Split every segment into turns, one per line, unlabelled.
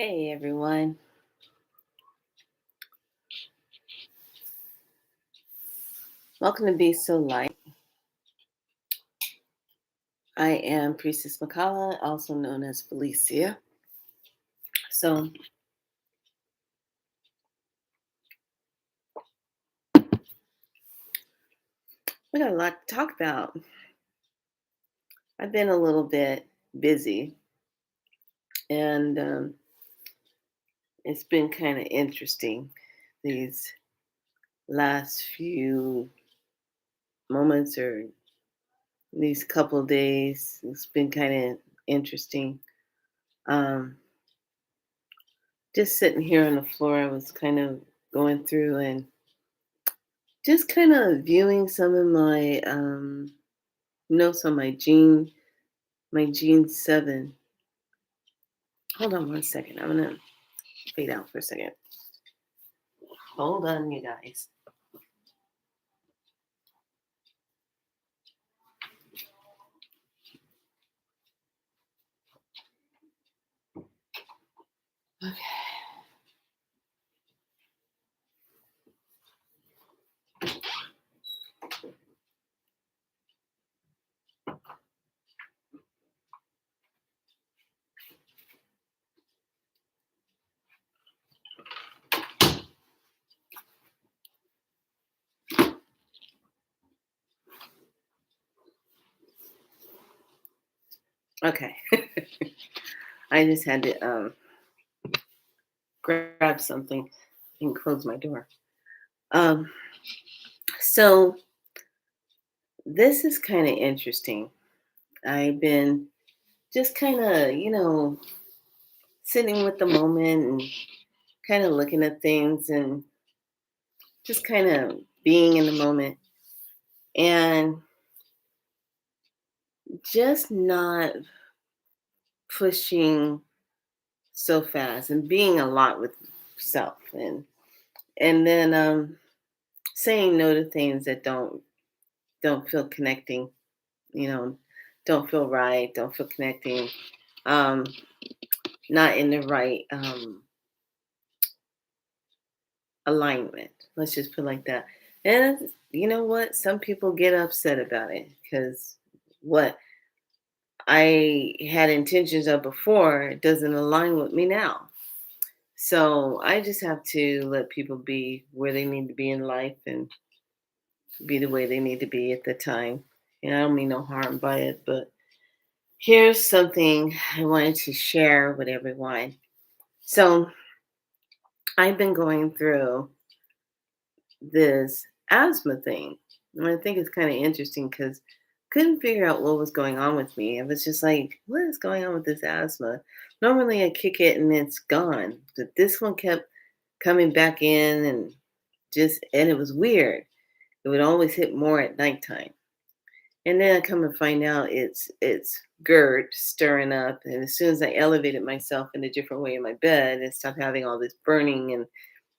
Hey everyone, welcome to Be So Light. I am Priestess Makala, also known as Felicia. So, we got a lot to talk about. I've been a little bit busy, and it's been kind of interesting these last few moments or these couple days. It's been kind of interesting. Um, just sitting here on the floor, I was kind of going through and just kind of viewing some of my notes on my gene 7. Hold on one second. I'm gonna fade out for a second. Hold on, you guys. Okay. Okay. I just had to grab something and close my door. Um, so this is kind of interesting. I've been just kind of, sitting with the moment and kind of looking at things and just kind of being in the moment and just not pushing so fast and being a lot with self and then saying no to things that don't feel connecting, you know, don't feel right, don't feel connecting, um, not in the right alignment. Let's just put it like that. And you know what? Some people get upset about it because what I had intentions of before doesn't align with me now. So I just have to let people be where they need to be in life and be the way they need to be at the time. And I don't mean no harm by it, but here's something I wanted to share with everyone. So I've been going through this asthma thing. And I think it's kind of interesting because couldn't figure out what was going on with me. I was just like, what is going on with this asthma? Normally I kick it and it's gone. But this one kept coming back in and it was weird. It would always hit more at nighttime. And then I come and find out it's GERD stirring up. And as soon as I elevated myself in a different way in my bed and stopped having all this burning and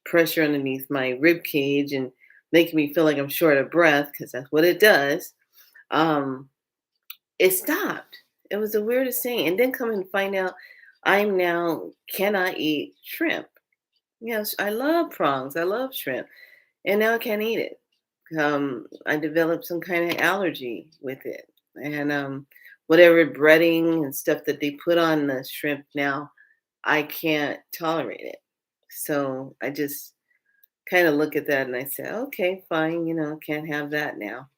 pressure underneath my rib cage and making me feel like I'm short of breath, because that's what it does, um, it stopped. It was the weirdest thing. And then come and find out I'm now cannot eat shrimp. Yes, I love prawns. I love shrimp. And now I can't eat it. I developed some kind of allergy with it. And whatever breading and stuff that they put on the shrimp now, I can't tolerate it. So I just kind of look at that and I say, okay, fine, can't have that now.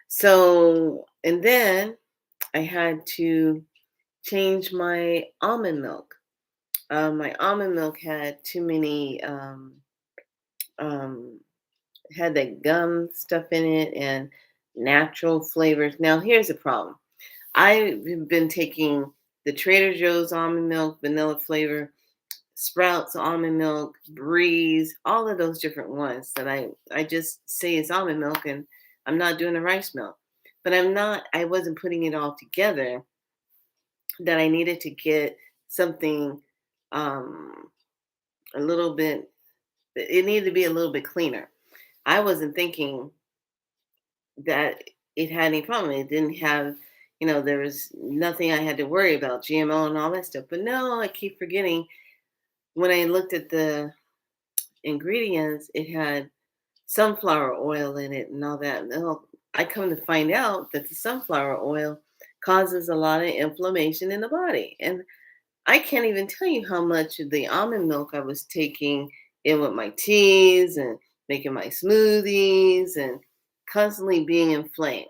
So, and then I had to change my almond milk. My almond milk had too many um, had that gum stuff in it and natural flavors. Now, here's the problem. I've been taking the Trader Joe's almond milk, vanilla flavor, Sprouts almond milk, Breeze, all of those different ones that I just say it's almond milk and I'm not doing the rice milk. But I wasn't putting it all together that I needed to get something um a little bit it needed to be a little bit cleaner. I wasn't thinking that it had any problem. It didn't have, there was nothing I had to worry about, GMO and all that stuff. But no, I keep forgetting. when I looked at the ingredients, it had sunflower oil in it and all that. Well, I come to find out that the sunflower oil causes a lot of inflammation in the body. And I can't even tell you how much of the almond milk I was taking in with my teas and making my smoothies and constantly being inflamed.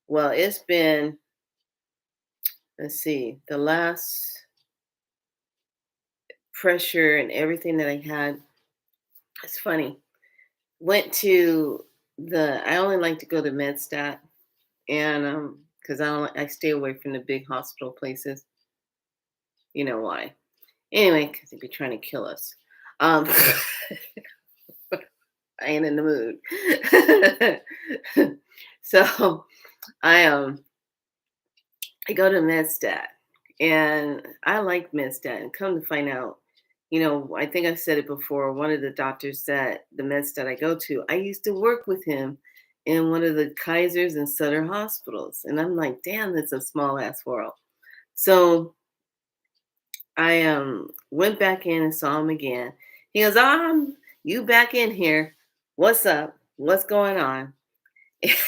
Well, it's been, let's see, the last pressure and everything that I had. It's funny. Went to I only like to go to MedStat, and because I stay away from the big hospital places. You know why? Anyway, because they'd be trying to kill us. Um, I ain't in the mood. So I go to MedStat, and I like MedStat. And come to find out, I think I said it before. One of the doctors that the MedStat I go to, I used to work with him in one of the Kaisers and Sutter hospitals, and I'm like, damn, that's a small ass world. So I went back in and saw him again. He goes, you back in here. What's up? What's going on?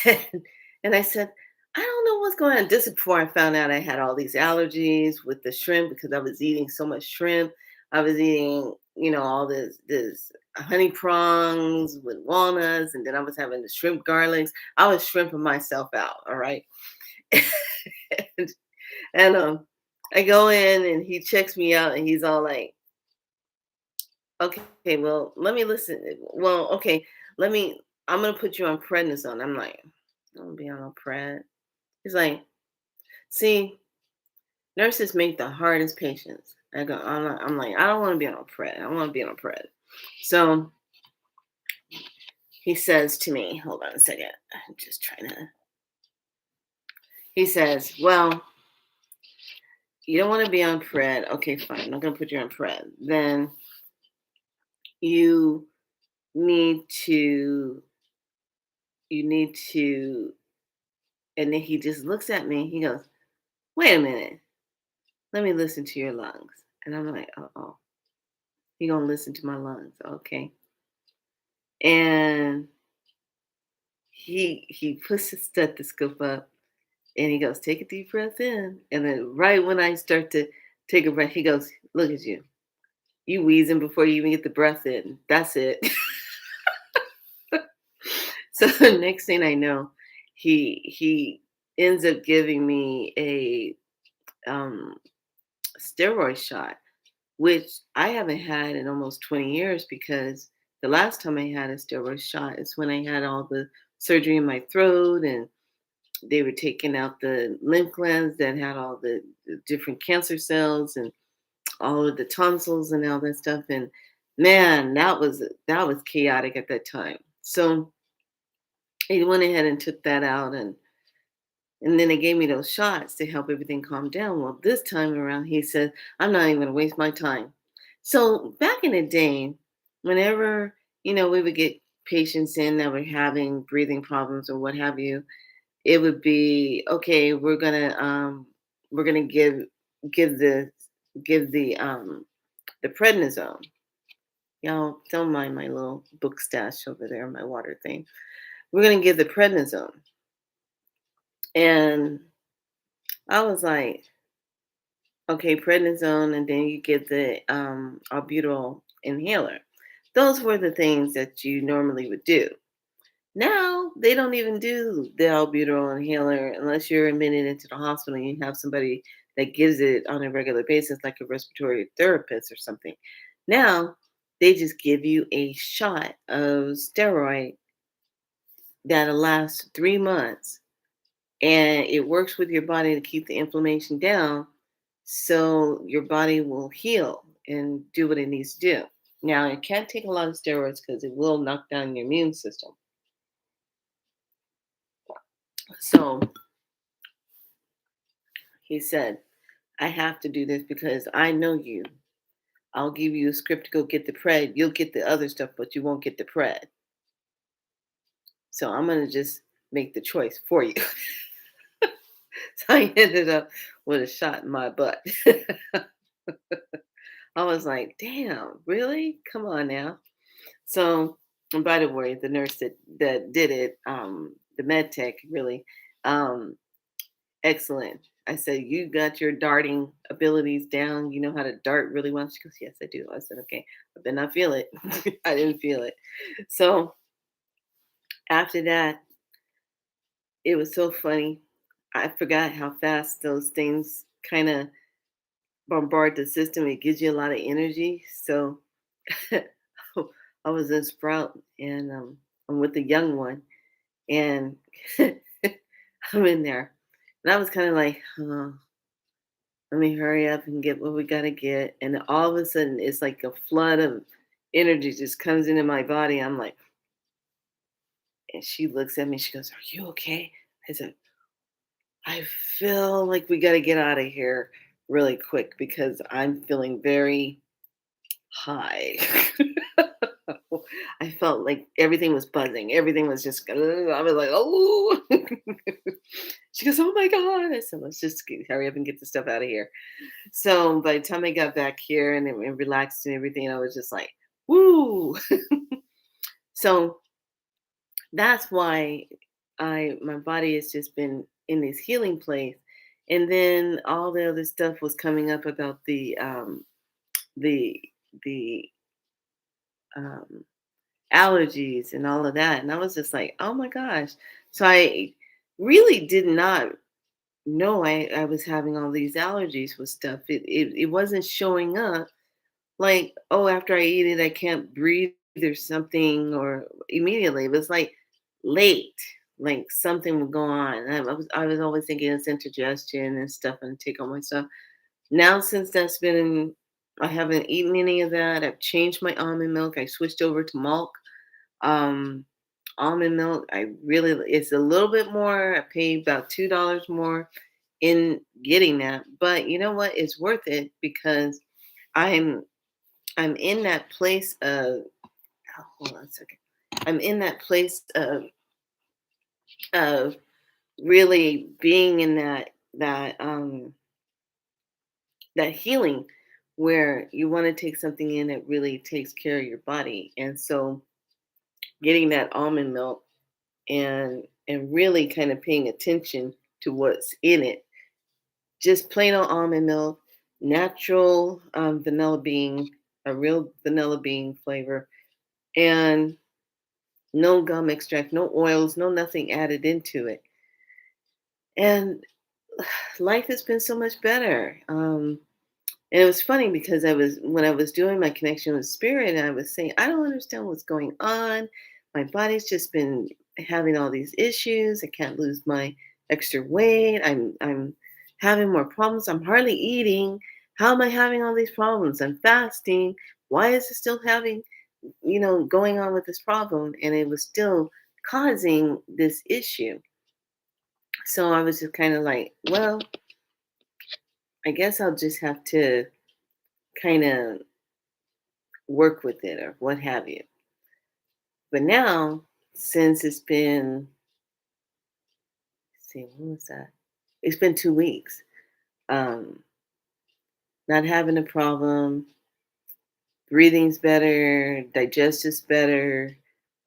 And I said, I don't know what's going on. This is before I found out I had all these allergies with the shrimp because I was eating so much shrimp. I was eating, all this honey prongs with walnuts, and then I was having the shrimp garlics. I was shrimping myself out, all right. and, and I go in and he checks me out and he's all like, okay, well, let me listen. Well, okay, I'm gonna put you on prednisone. I'm like, don't be on no pred. He's like, see, nurses make the hardest patients. I'm like, I don't want to be on a pred. I don't want to be on a pred. So he says to me, hold on a second. I'm just trying to. He says, well, you don't want to be on pred. Okay, fine. I'm not gonna put you on pred. Then you need to you need to and then he just looks at me. He goes, wait a minute. Let me listen to your lungs. And I'm like, uh-oh. He gonna listen to my lungs. Okay. And he puts his stethoscope up and he goes, take a deep breath in. And then right when I start to take a breath, he goes, look at you. You wheezing before you even get the breath in. That's it. So the next thing I know, he ends up giving me a steroid shot, which I haven't had in almost 20 years because the last time I had a steroid shot is when I had all the surgery in my throat and they were taking out the lymph glands that had all the different cancer cells and all of the tonsils and all that stuff. And man, that was chaotic at that time. So he went ahead and took that out and then they gave me those shots to help everything calm down. Well, this time around, he said, I'm not even going to waste my time. So back in the day, whenever, we would get patients in that were having breathing problems or what have you, it would be, okay, we're gonna give the give the prednisone. Y'all don't mind my little book stash over there, my water thing. We're gonna give the prednisone. And I was like, okay, prednisone, and then you get the albuterol inhaler. Those were the things that you normally would do. Now they don't even do the albuterol inhaler unless you're admitted into the hospital and you have somebody that gives it on a regular basis, like a respiratory therapist or something. Now they just give you a shot of steroid that'll last 3 months, and it works with your body to keep the inflammation down so your body will heal and do what it needs to do. Now, it can't take a lot of steroids because it will knock down your immune system. So he said, I have to do this because I know you. I'll give you a script to go get the pred. You'll get the other stuff, but you won't get the pred. So I'm going to just make the choice for you. So I ended up with a shot in my butt. I was like, damn, really? Come on now. So, and by the way, the nurse that did it, the med tech, really, um, excellent. I said, you got your darting abilities down. You know how to dart really well. She goes, yes, I do. I said, okay, but then I feel it. I didn't feel it. So after that, it was so funny. I forgot how fast those things kind of bombard the system. It gives you a lot of energy. So I was in Sprout and I'm with the young one and I'm in there. And I was kind of like, let me hurry up and get what we got to get. And all of a sudden, it's like a flood of energy just comes into my body. I'm like, and she looks at me. She goes, are you okay? I said, I feel like we got to get out of here really quick because I'm feeling very high. I felt like everything was buzzing. Everything was just, I was like, oh. She goes, oh my God. I said, let's just hurry up and get the stuff out of here. So by the time I got back here and relaxed and everything, I was just like, woo. So that's why my body has just been in this healing place. And then all the other stuff was coming up about the the um allergies and all of that. And I was just like, oh my gosh. So I really did not know I was having all these allergies with stuff. It wasn't showing up like, oh, after I eat it, I can't breathe or something, or immediately. It was like late, like something would go on. And I was always thinking it's indigestion and stuff and take all my stuff. Now since that's been I haven't eaten any of that. I've changed my almond milk. I switched over to milk. Um, almond milk, I really it's a little bit more. I pay about $2 more in getting that, but you know what? It's worth it because I'm I'm in that place of hold on a second. I'm in that place of really being in that healing where you want to take something in that really takes care of your body. And so getting that almond milk and really kind of paying attention to what's in it. Just plain old almond milk, natural vanilla bean, a real vanilla bean flavor, and no gum extract, no oils, no nothing added into it. And life has been so much better. And it was funny because when I was doing my connection with spirit, I was saying, I don't understand what's going on. My body's just been having all these issues. I can't lose my extra weight. I'm having more problems. I'm hardly eating. How am I having all these problems? I'm fasting. Why is it still having, going on with this problem? And it was still causing this issue. So I was just kind of like, well, I guess I'll just have to kind of work with it or what have you. But now, since it's been, let's see, when was that? It's been 2 weeks. Um, not having a problem, breathing's better, digestive's better.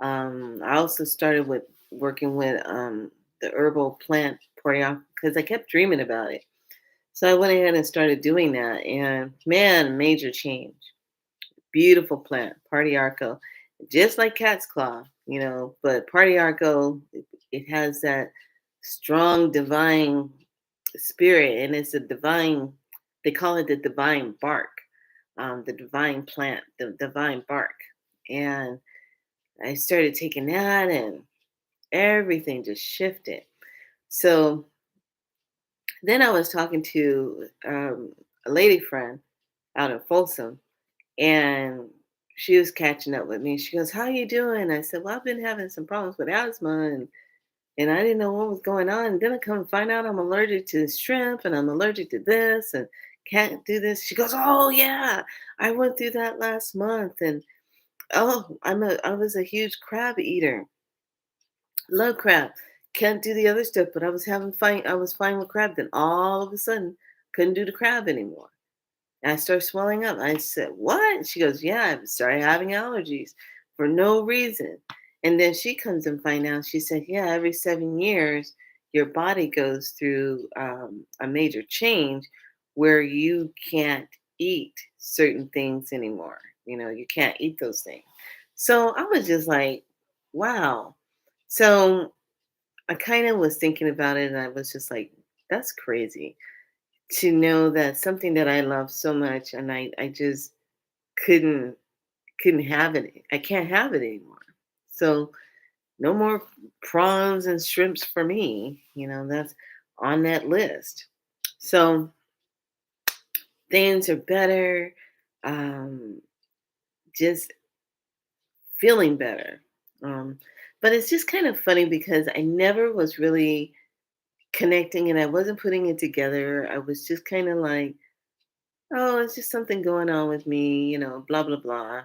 I also started with working with the herbal plant because I kept dreaming about it. So I went ahead and started doing that, and man, major change. Beautiful plant, Partiarco, just like cat's claw, but Partiarco, it has that strong divine spirit, and it's a divine, they call it the divine bark, the divine plant, the divine bark. And I started taking that, and everything just shifted. So then I was talking to a lady friend out in Folsom, and she was catching up with me. She goes, "How you doing?" I said, "Well, I've been having some problems with asthma, and I didn't know what was going on. And then I come and find out I'm allergic to shrimp, and I'm allergic to this, and can't do this." She goes, "Oh yeah, I went through that last month, and oh, I was a huge crab eater. Love crab. Can't do the other stuff, but I was fine with crab. Then all of a sudden, couldn't do the crab anymore." And I started swelling up. I said, "What?" She goes, "Yeah, I started having allergies for no reason." And then she comes and find out. She said, "Yeah, every 7 years, your body goes through a major change where you can't eat certain things anymore. You can't eat those things." So I was just like, "Wow." So I kind of was thinking about it, and I was just like, "That's crazy." To know that something that I love so much and I just couldn't couldn't have it. I can't have it anymore. So no more prawns and shrimps for me. That's on that list. So things are better. Um, just feeling better. Um, but it's just kind of funny because I never was really connecting and I wasn't putting it together. I was just kind of like, oh, it's just something going on with me, blah blah blah.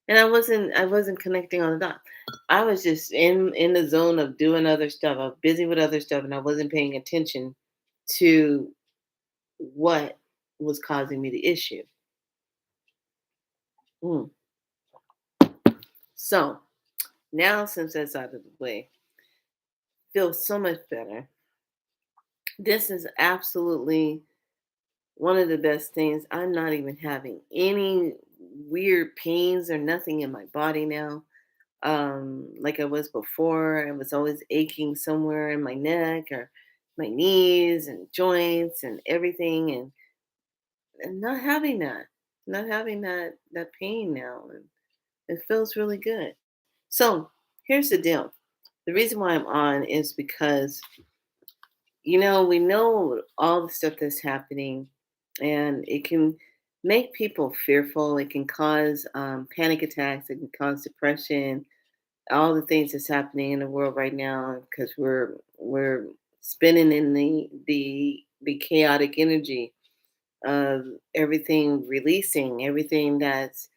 And I wasn't connecting on the dot. I was just in the zone of doing other stuff. I was busy with other stuff and I wasn't paying attention to what was causing me the issue. Mm. So now since that's out of the way, feel so much better. This is absolutely one of the best things. I'm not even having any weird pains or nothing in my body now. Like I was before. I was always aching somewhere in my neck or my knees and joints and everything, and not having that pain now, and it feels really good. So here's the deal. The reason why I'm on is because we know all the stuff that's happening, and it can make people fearful. It can cause panic attacks. It can cause depression, all the things that's happening in the world right now because we're spinning in the chaotic energy of everything releasing, everything that's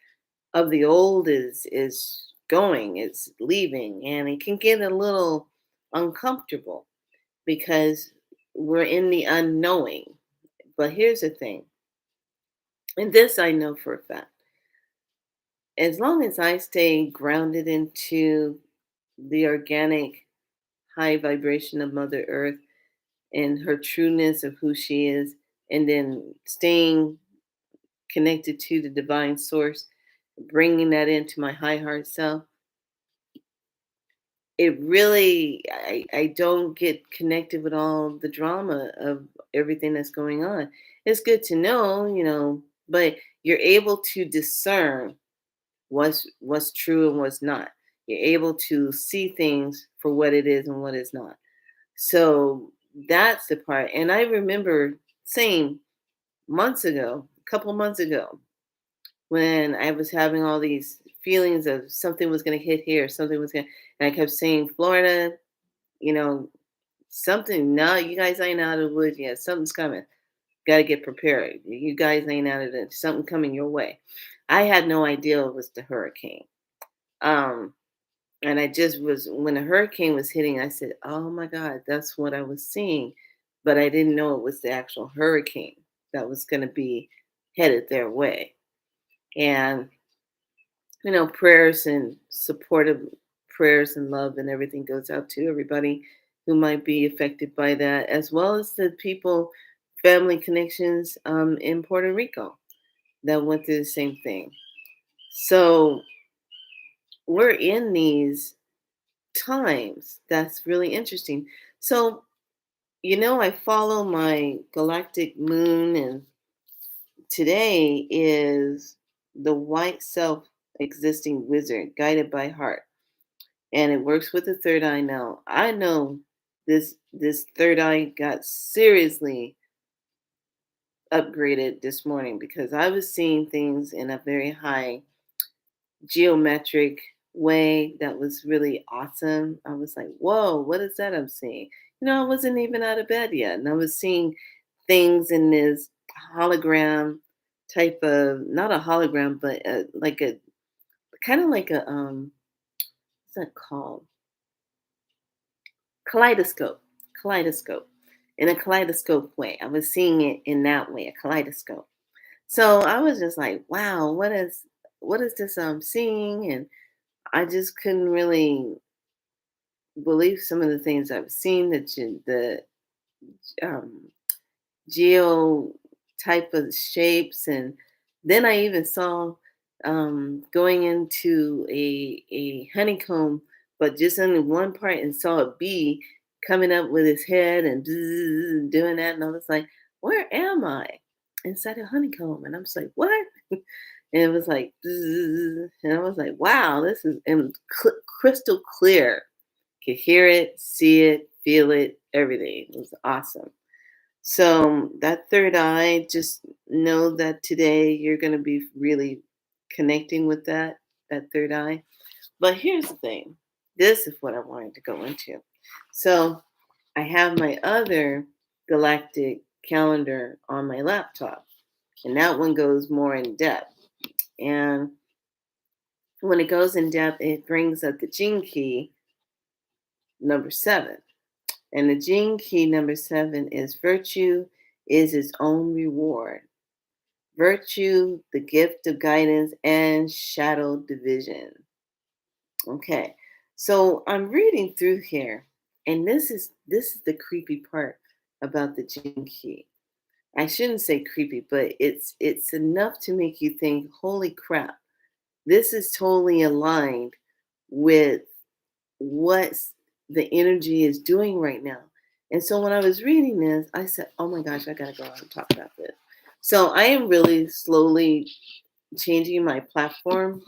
of the old is going, it's leaving, and it can get a little uncomfortable because we're in the unknowing. But here's the thing, and this I know for a fact: as long as I stay grounded into the organic high vibration of Mother Earth and her trueness of who she is, and then staying connected to the divine source, bringing that into my high heart self, it really, I don't get connected with all the drama of everything that's going on. It's good to know, but you're able to discern what's true and what's not. You're able to see things for what it is and what it's not. So that's the part. And I remember saying months ago, a couple months ago, when I was having all these feelings of something was going to hit here, something was going to, and I kept saying, Florida, you know, something, no, you guys ain't out of the woods yet. Something's coming. Got to get prepared. You guys ain't out of it. Something coming your way. I had no idea it was the hurricane. Um, And I just was, when the hurricane was hitting, I said, "Oh my God, that's what I was seeing." But I didn't know it was the actual hurricane that was going to be headed their way. And, prayers and supportive prayers and love and everything goes out to everybody who might be affected by that, as well as the people, family connections in Puerto Rico that went through the same thing. So we're in these times that's really interesting. So, I follow my galactic moon, and today is the white self existing wizard guided by heart. And it works with the third eye now. I know this third eye got seriously upgraded this morning because I was seeing things in a very high geometric way that was really awesome. I was like, whoa, what is that I'm seeing? I wasn't even out of bed yet. And I was seeing things in this hologram type of, not a hologram, but like a kind of like a, what's that called? Kaleidoscope. Kaleidoscope. In a kaleidoscope way. I was seeing it in that way, a kaleidoscope. So I was just like, wow, what is this I'm seeing? And I just couldn't really believe some of the things I've seen. The um, geo type of shapes, and then I even saw going into a honeycomb, but just in one part, and saw a bee coming up with his head and doing that, and I was like, where am I? Inside a honeycomb? And I'm just like, what? And it was like and I was like, wow, this is crystal clear. Could hear it, see it, feel it, everything. It was awesome. So that third eye, just know that today you're going to be really connecting with that third eye. But here's the thing. This is what I wanted to go into. So I have my other galactic calendar on my laptop, and that one goes more in depth. And when it goes in depth, it brings up the gene key number 7. And the gene key number 7 is virtue is its own reward. Virtue, the gift of guidance, and shadow division. Okay, so I'm reading through here, and this is the creepy part about the gene key. I shouldn't say creepy, but it's enough to make you think, holy crap, this is totally aligned with what the energy is doing right now. And so when I was reading this, I said, oh my gosh, I gotta go out and talk about this. So I am really slowly changing my platform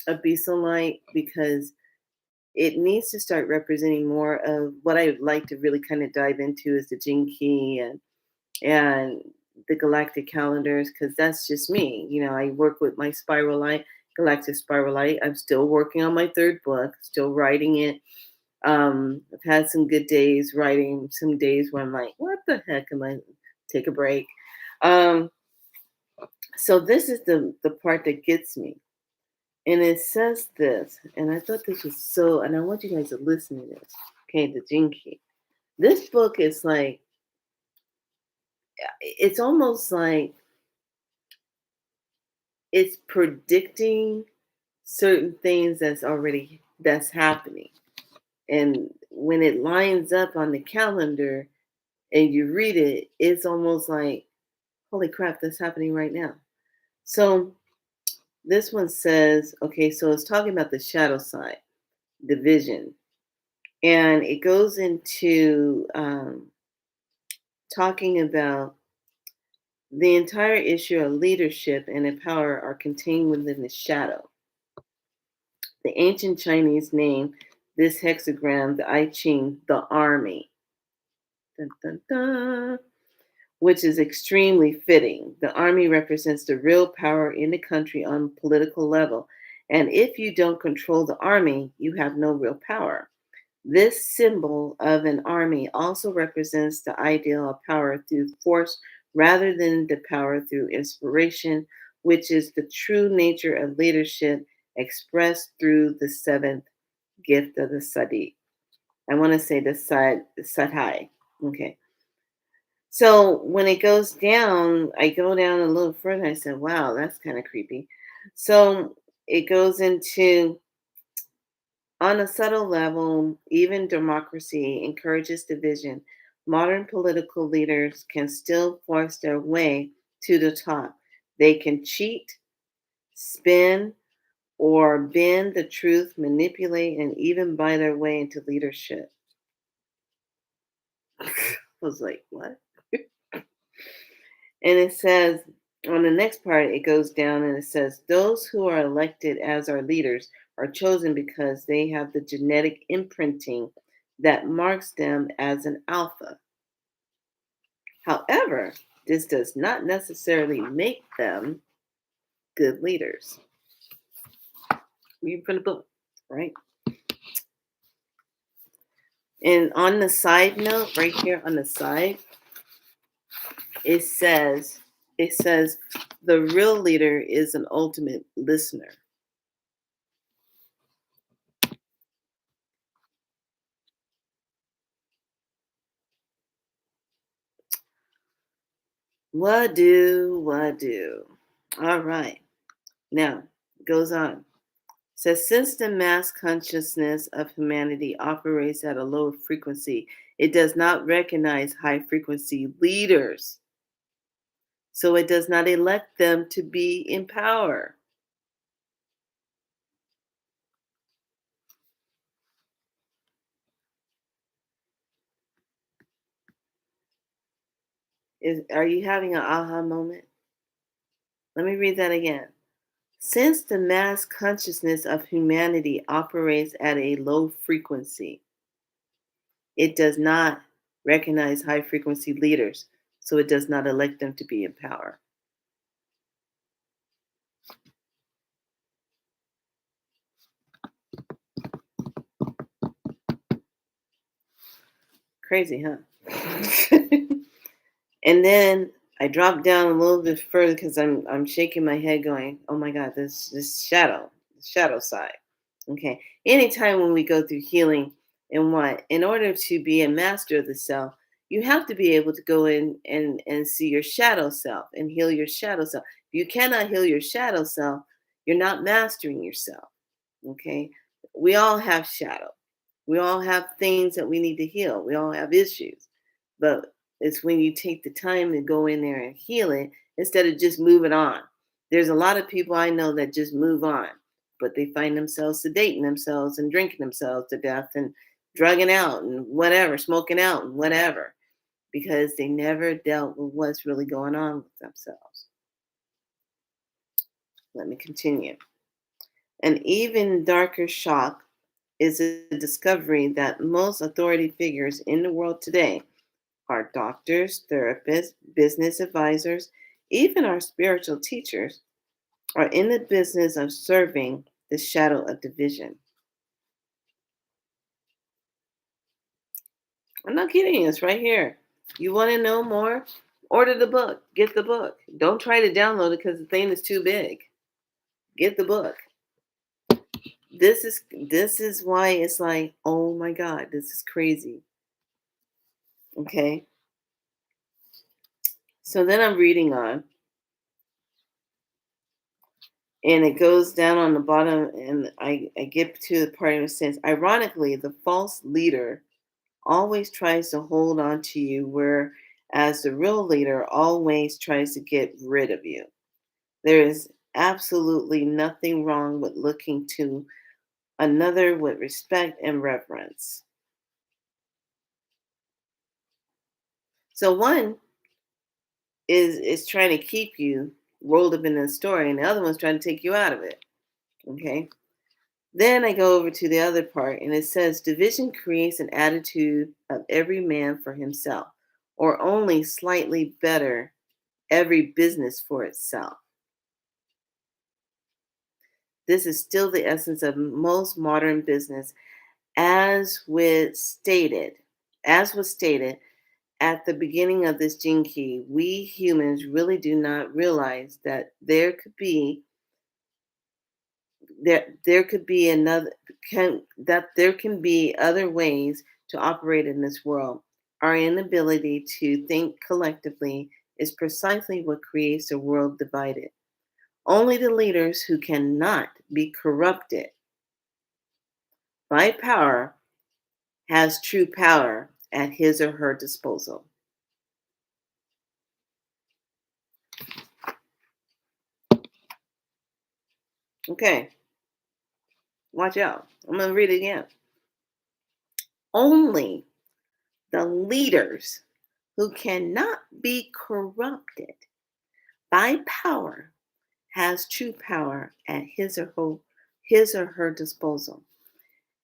of Light because it needs to start representing more of what I would like to really kind of dive into is the Gene Key and the galactic calendars, because that's just me. You know, I work with my spiral light, galactic spiral light. I'm still working on my third book, still writing it. I've had some good days writing, some days where I'm like, what the heck am I take a break? Um, so this is the part that gets me. And it says this, and I thought this was so, and I want you guys to listen to this. Okay, the Gene Key. This book is like, it's almost like it's predicting certain things that's happening. And when it lines up on the calendar and you read it, it's almost like, holy crap, that's happening right now. So this one says, okay, so it's talking about the shadow side, the vision. And it goes into talking about the entire issue of leadership and power are contained within the shadow. The ancient Chinese name this hexagram, the I Ching, the army, dun, dun, dun, which is extremely fitting. The army represents the real power in the country on political level. And if you don't control the army, you have no real power. This symbol of an army also represents the ideal of power through force rather than the power through inspiration, which is the true nature of leadership expressed through the seventh gift of the Sadi. I want to say the Sadhai. Okay. So when it goes down, I go down a little further. I said, wow, that's kind of creepy. So it goes into on a subtle level, even democracy encourages division. Modern political leaders can still force their way to the top. They can cheat, spin, or bend the truth, manipulate, and even buy their way into leadership. I was like, what? And it says on the next part, it goes down and it says, those who are elected as our leaders are chosen because they have the genetic imprinting that marks them as an alpha. However, this does not necessarily make them good leaders. Read from the book, right? And on the side note, right here on the side, it says, it says, the real leader is an ultimate listener. What do? All right. Now, it goes on. Says since the mass consciousness of humanity operates at a low frequency, it does not recognize high frequency leaders. So it does not elect them to be in power. Are you having an aha moment? Let me read that again. Since the mass consciousness of humanity operates at a low frequency, it does not recognize high frequency leaders, so it does not elect them to be in power. Crazy, huh? And then I dropped down a little bit further because I'm shaking my head, going, "Oh my God, this shadow side." Okay. Anytime when we go through healing and what, in order to be a master of the self, you have to be able to go in and see your shadow self and heal your shadow self. If you cannot heal your shadow self, you're not mastering yourself. Okay. We all have shadow. We all have things that we need to heal. We all have issues. But it's when you take the time to go in there and heal it instead of just moving on. There's a lot of people I know that just move on, but they find themselves sedating themselves and drinking themselves to death and drugging out and whatever, smoking out and whatever, because they never dealt with what's really going on with themselves. Let me continue. An even darker shock is the discovery that most authority figures in the world today, our doctors, therapists, business advisors, even our spiritual teachers, are in the business of serving the shadow of division. I'm not kidding you, it's right here. You want to know more? Order the book. Get the book. Don't try to download it because the thing is too big. Get the book. This is why it's like, oh my God, this is crazy. Okay. So then I'm reading on, and it goes down on the bottom, and I get to the part that says, ironically, the false leader always tries to hold on to you, whereas the real leader always tries to get rid of you. There is absolutely nothing wrong with looking to another with respect and reverence. So one is trying to keep you rolled up in the story, and the other one's trying to take you out of it. Okay. Then I go over to the other part, and it says division creates an attitude of every man for himself, or only slightly better, every business for itself. This is still the essence of most modern business, as as was stated at the beginning of this gene key. We humans really do not realize that there could be another can that there can be other ways to operate in this world. Our inability to think collectively is precisely what creates a world divided. Only the leaders who cannot be corrupted by power has true power at his or her disposal. Okay, watch out. I'm going to read it again. Only the leaders who cannot be corrupted by power has true power at his or her disposal.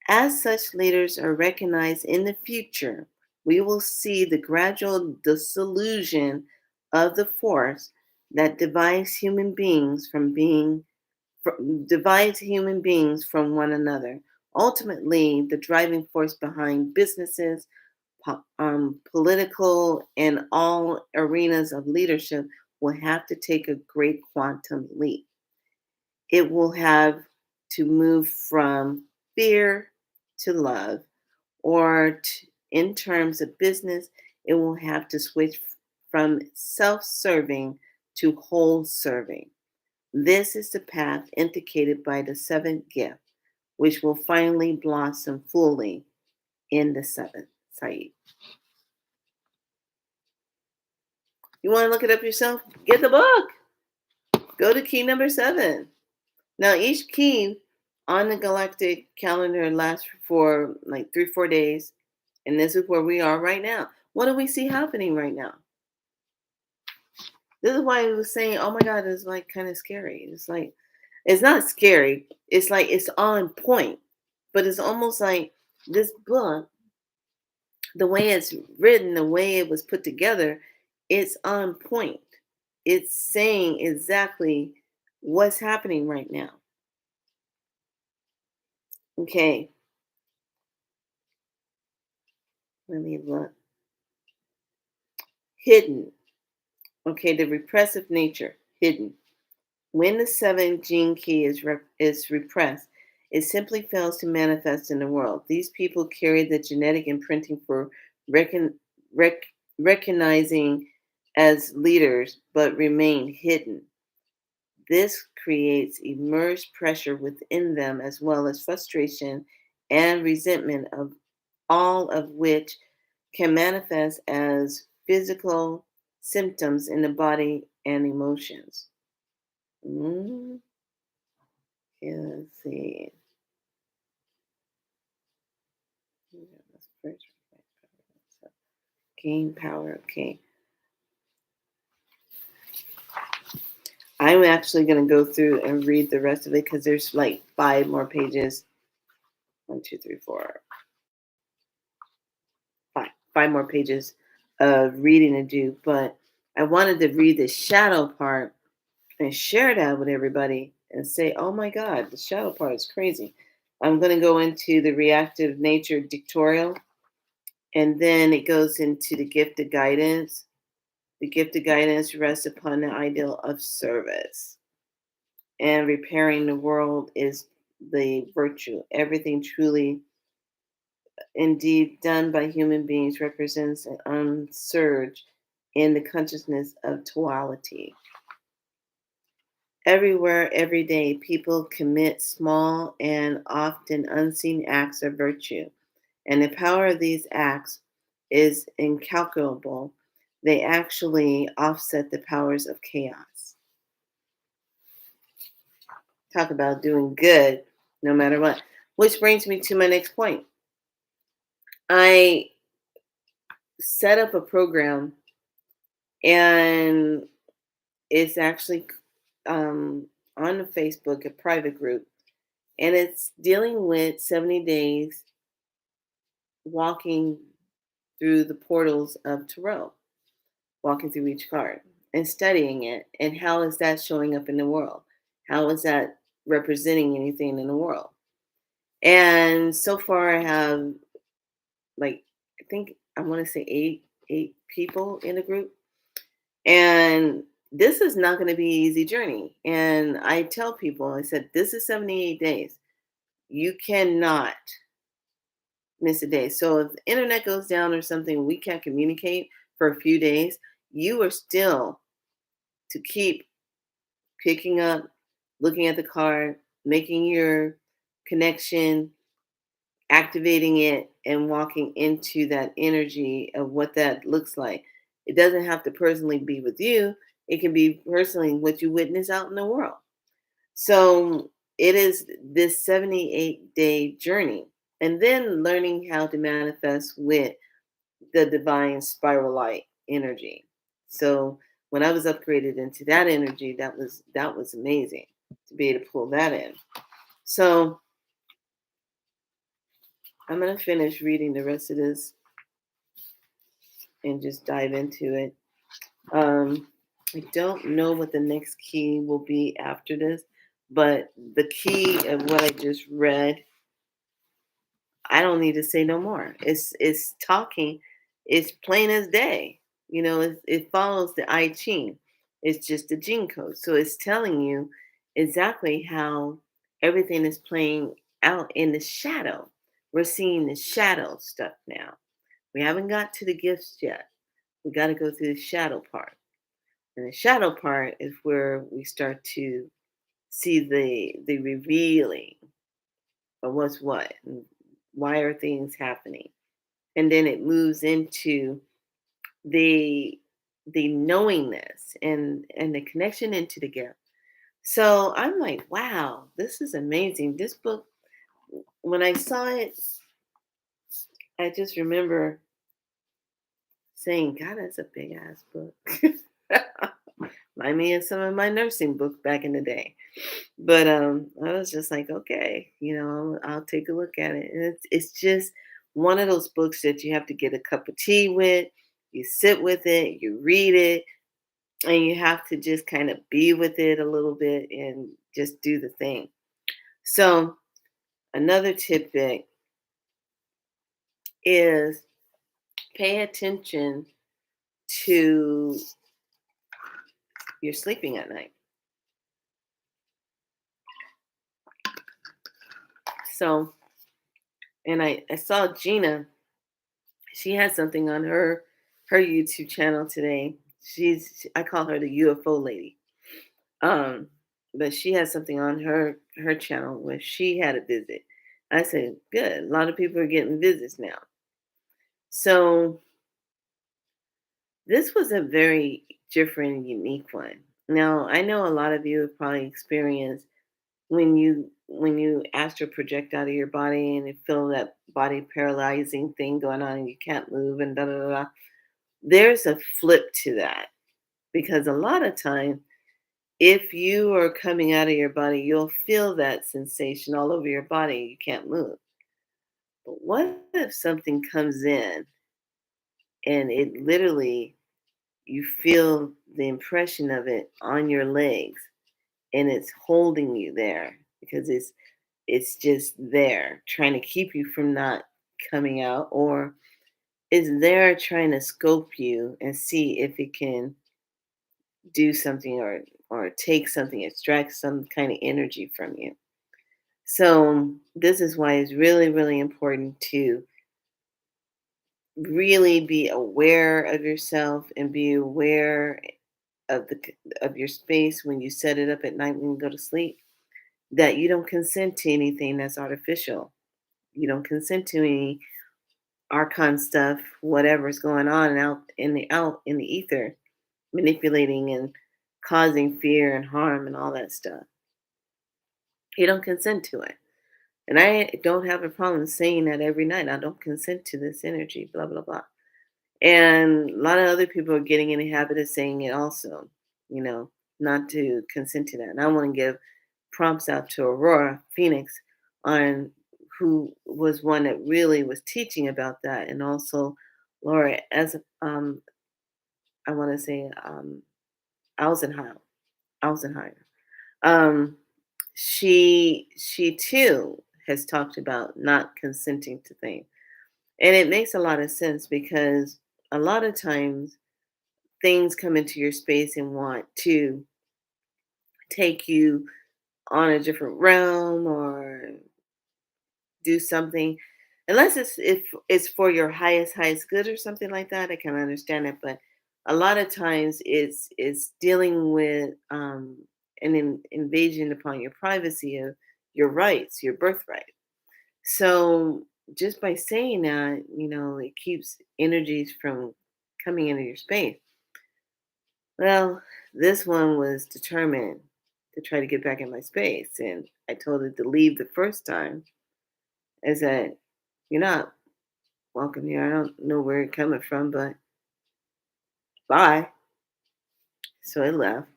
As such leaders are recognized in the future, we will see the gradual dissolution of the force that divides human beings from one another. Ultimately, the driving force behind businesses, political, and all arenas of leadership will have to take a great quantum leap. It will have to move from fear to love, or in terms of business, it will have to switch from self serving to whole serving. This is the path indicated by the seventh gift, which will finally blossom fully in the seventh site. You want to look it up yourself? Get the book. Go to key number 7. Now, each key on the galactic calendar lasts for like 3, 4 days. And this is where we are right now. What do we see happening right now? This is why I was saying, oh my God, it's like kind of scary. It's like, it's not scary. It's like it's on point. But it's almost like this book, the way it's written, the way it was put together, it's on point. It's saying exactly what's happening right now. Okay, let me look. Hidden. Okay, the repressive nature, hidden. When the seventh gene key is repressed, it simply fails to manifest in the world. These people carry the genetic imprinting for recon, rec, recognizing as leaders, but remain hidden. This creates immersed pressure within them, as well as frustration and resentment, of all of which can manifest as physical symptoms in the body and emotions. Mm, yeah, let's see. Gain power. Okay. I'm actually going to go through and read the rest of it because there's like 5 more pages. 1, 2, 3, 4, 5 more pages of reading to do. But I wanted to read the shadow part and share that with everybody and say, oh my God, the shadow part is crazy. I'm going to go into the reactive nature dictatorial, and then it goes into the gift of guidance. The gift of guidance rests upon the ideal of service. And repairing the world is the virtue. Everything truly, indeed, done by human beings represents an unsurge in the consciousness of duality. Everywhere, every day, people commit small and often unseen acts of virtue, and the power of these acts is incalculable. They actually offset the powers of chaos. Talk about doing good no matter what. Which brings me to my next point. I set up a program, and it's actually um, on Facebook, a private group, and it's dealing with 70 days walking through the portals of Tarot, walking through each card and studying it. And how is that showing up in the world? How is that representing anything in the world? And so far, I have like, I think I want to say eight people in the group. And this is not going to be an easy journey. And I tell people, I said, this is 78 days. You cannot miss a day. So if the internet goes down or something, we can't communicate for a few days, you are still to keep picking up, looking at the card, making your connection, activating it, and walking into that energy of what that looks like. It doesn't have to personally be with you, it can be personally what you witness out in the world. So it is this 78-day journey. And then learning how to manifest with the divine spiral light energy. So when I was upgraded into that energy, that was amazing to be able to pull that in. So I'm gonna finish reading the rest of this and just dive into it. I don't know what the next key will be after this, but the key of what I just read, I don't need to say no more. It's talking. It's plain as day. It follows the I Ching. It's just the gene code. So it's telling you exactly how everything is playing out in the shadow. We're seeing the shadow stuff now. We haven't got to the gifts yet. We got to go through the shadow part. And the shadow part is where we start to see the revealing of what's what, and why are things happening, and then it moves into the knowingness and the connection into the gift. So I'm like, wow, this is amazing. This book, when I saw it, I just remember saying, God, that's a big ass book. Remind me of some of my nursing books back in the day. But I was just like, okay, I'll take a look at it. And it's just one of those books that you have to get a cup of tea with. You sit with it, you read it, and you have to just kind of be with it a little bit and just do the thing. So another tidbit is pay attention to your sleeping at night. So, and I saw Gina, she had something on her YouTube channel today. I call her the UFO lady. Um, but she had something on her channel where she had a visit. I said, good. A lot of people are getting visits now. So this was a very different and unique one. Now, I know a lot of you have probably experienced when you astral project out of your body and you feel that body paralyzing thing going on and you can't move and da da da. Da. There's a flip to that because a lot of time, if you are coming out of your body, you'll feel that sensation all over your body. You can't move. But what if something comes in and it literally you feel the impression of it on your legs and it's holding you there because it's just there trying to keep you from not coming out, or it's there trying to scope you and see if it can do something or take something, extract some kind of energy from you. So this is why it's really, really important to really be aware of yourself and be aware of of your space when you set it up at night when you go to sleep, that you don't consent to anything that's artificial. You don't consent to any archon stuff, whatever's going on out in the ether, manipulating and causing fear and harm and all that stuff. You don't consent to it. And I don't have a problem saying that every night. I don't consent to this energy, blah, blah, blah. And a lot of other people are getting in the habit of saying it also, you know, not to consent to that. And I want to give prompts out to Aurora Phoenix on who was one that really was teaching about that. And also Laura, as I want to say Eisenhower. Eisenhower. Um, she too has talked about not consenting to things. And it makes a lot of sense because a lot of times things come into your space and want to take you on a different realm or do something, unless it's if it's for your highest good or something like that. I can understand it, but a lot of times it's dealing with invasion upon your privacy of your rights, your birthright. So just by saying that, it keeps energies from coming into your space. Well, this one was determined to try to get back in my space, and I told it to leave the first time. I said, "You're not welcome here. I don't know where you're coming from, but bye." So it left,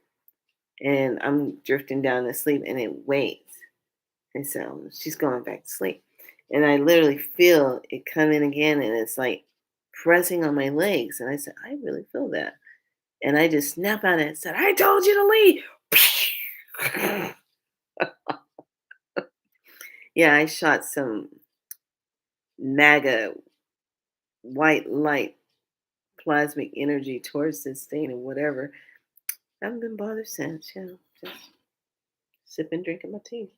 and I'm drifting down to sleep, and it waits. And so she's going back to sleep. And I literally feel it come in again, and it's like pressing on my legs. And I said, I really feel that. And I just snap out and said, I told you to leave. Yeah, I shot some MAGA white light plasmic energy towards this thing and whatever. I haven't been bothered since, just sipping, drinking my tea.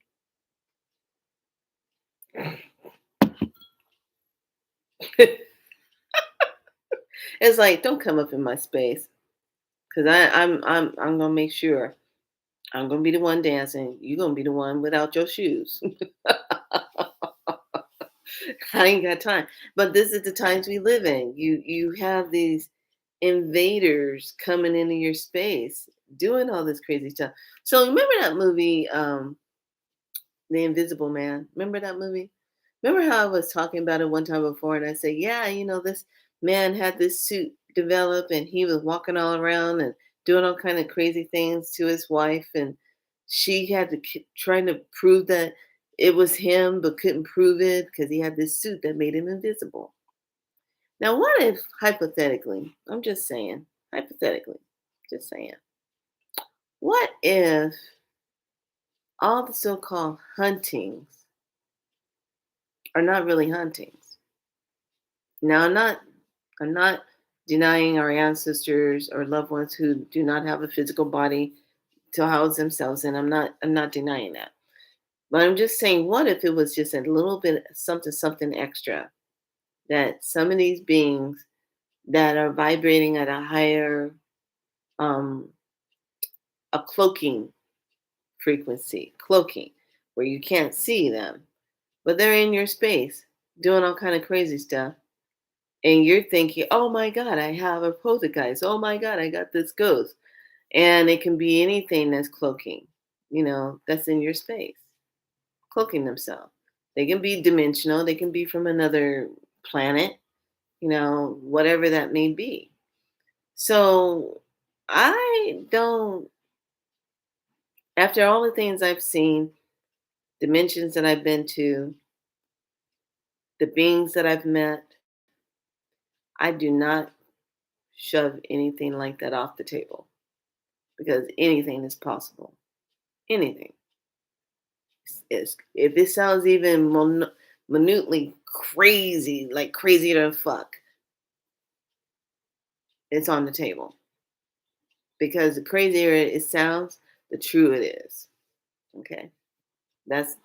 It's like, don't come up in my space because I'm gonna make sure I'm gonna be the one dancing. You're gonna be the one without your shoes. I ain't got time. But this is the times we live in. You have these invaders coming into your space, doing all this crazy stuff. So remember that movie, The Invisible Man? Remember that movie? Remember how I was talking about it one time before, and I said, yeah, this man had this suit develop, and he was walking all around and doing all kind of crazy things to his wife, and she had to trying to prove that it was him, but couldn't prove it because he had this suit that made him invisible. Now, what if hypothetically, I'm just saying, hypothetically, just saying, what if all the so-called huntings are not really huntings? Now, I'm not denying our ancestors or loved ones who do not have a physical body to house themselves in. I'm not denying that. But I'm just saying, what if it was just a little bit something extra that some of these beings that are vibrating at a higher um a cloaking frequency, cloaking, where you can't see them, but they're in your space doing all kind of crazy stuff. And you're thinking, oh my God, I have a poltergeist. Oh my God, I got this ghost. And it can be anything that's cloaking, that's in your space, cloaking themselves. They can be dimensional, they can be from another planet, whatever that may be. So I don't, after all the things I've seen, dimensions that I've been to, the beings that I've met, I do not shove anything like that off the table because anything is possible. Anything. If it sounds even minutely crazy, like crazier than fuck, it's on the table. Because the crazier it sounds, the truer it is. Okay. That's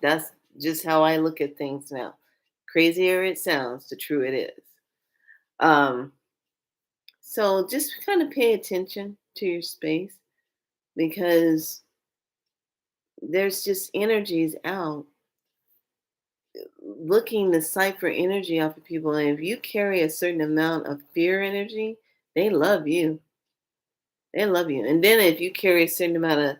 just how I look at things now. Crazier it sounds, the truer it is. Um, so just kind of pay attention to your space because there's just energies out looking to cipher energy off of people. And if you carry a certain amount of fear energy, they love you. They love you. And then if you carry a certain amount of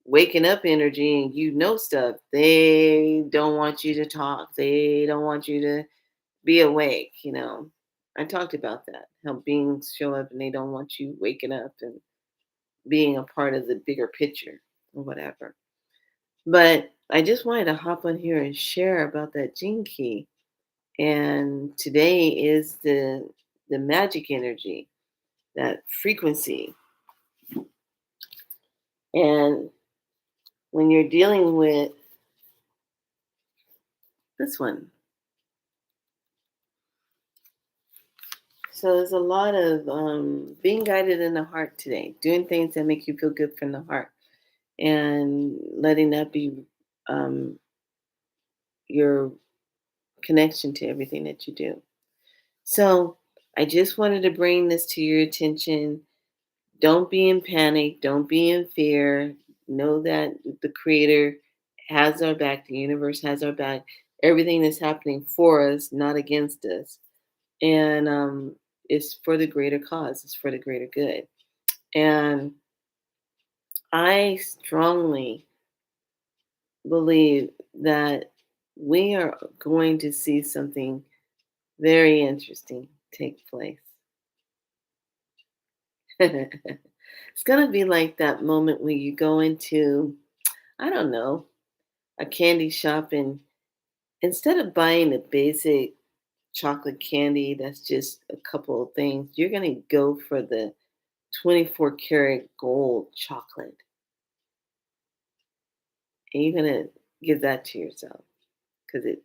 waking up energy and stuff, they don't want you to talk. They don't want you to be awake. I talked about that, how beings show up and they don't want you waking up and being a part of the bigger picture or whatever. But I just wanted to hop on here and share about that gene key. And today is the magic energy, that frequency. And when you're dealing with this one, so there's a lot of being guided in the heart today, doing things that make you feel good from the heart, and letting that be um, your connection to everything that you do. So I just wanted to bring this to your attention. Don't be in panic. Don't be in fear. Know that the Creator has our back. The universe has our back. Everything is happening for us, not against us. And it's for the greater cause. It's for the greater good. And I strongly believe that we are going to see something very interesting take place. It's going to be like that moment when you go into, I don't know, a candy shop, and instead of buying the basic chocolate candy that's just a couple of things, you're going to go for the 24 karat gold chocolate. And you're going to give that to yourself because it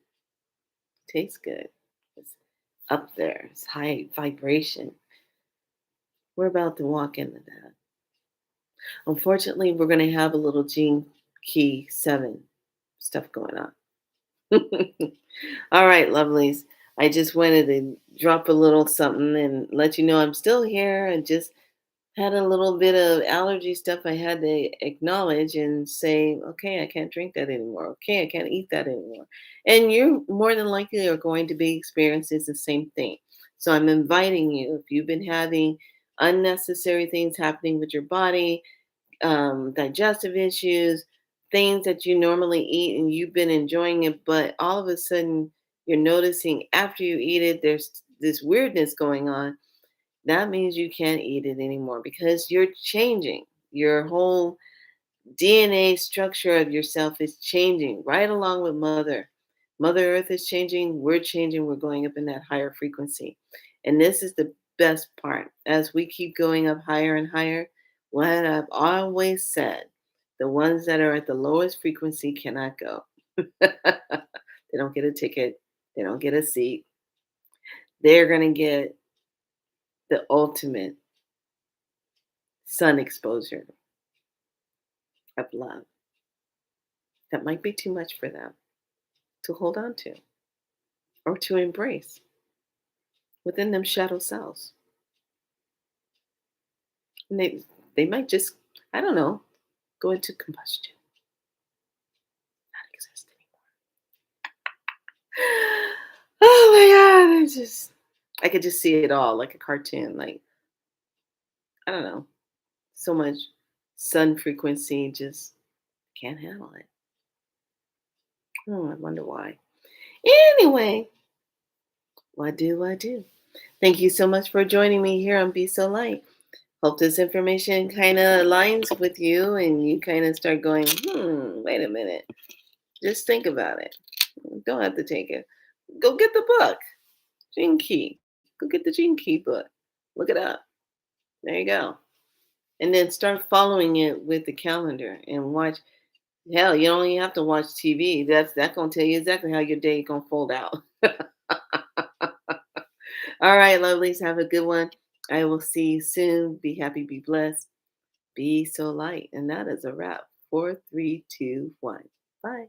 tastes good. It's up there, it's high vibration. We're about to walk into that. Unfortunately, we're going to have a little Gene Key 7 stuff going on. All right, lovelies. I just wanted to drop a little something and let you know I'm still here and just had a little bit of allergy stuff I had to acknowledge and say, okay, I can't drink that anymore. Okay, I can't eat that anymore. And you more than likely are going to be experiencing the same thing. So I'm inviting you, if you've been having unnecessary things happening with your body, digestive issues, things that you normally eat and you've been enjoying it, but all of a sudden you're noticing after you eat it, there's this weirdness going on. That means you can't eat it anymore because you're changing. Your whole DNA structure of yourself is changing right along with Mother. Mother Earth is changing. We're changing. We're going up in that higher frequency. And this is the best part. As we keep going up higher and higher, what I've always said, the ones that are at the lowest frequency cannot go. They don't get a ticket, they don't get a seat. They're going to get the ultimate sun exposure of love. That might be too much for them to hold on to or to embrace within them shadow cells. And they might just, I don't know, go into combustion, not exist anymore. Oh my God. I could just see it all like a cartoon. Like, I don't know, so much sun frequency, just can't handle it. Oh, I wonder why. Anyway, what do I do? Thank you so much for joining me here on Be So Light. Hope this information kind of aligns with you and you kind of start going, wait a minute. Just think about it. Don't have to take it. Go get the book, Gene Key. Go get the Gene Key book. Look it up. There you go. And then start following it with the calendar and watch. Hell, you don't even have to watch TV. That's gonna tell you exactly how your day gonna fold out. All right, lovelies, have a good one. I will see you soon. Be happy, be blessed, be so light. And that is a wrap. 4, 3, 2, 1. Bye.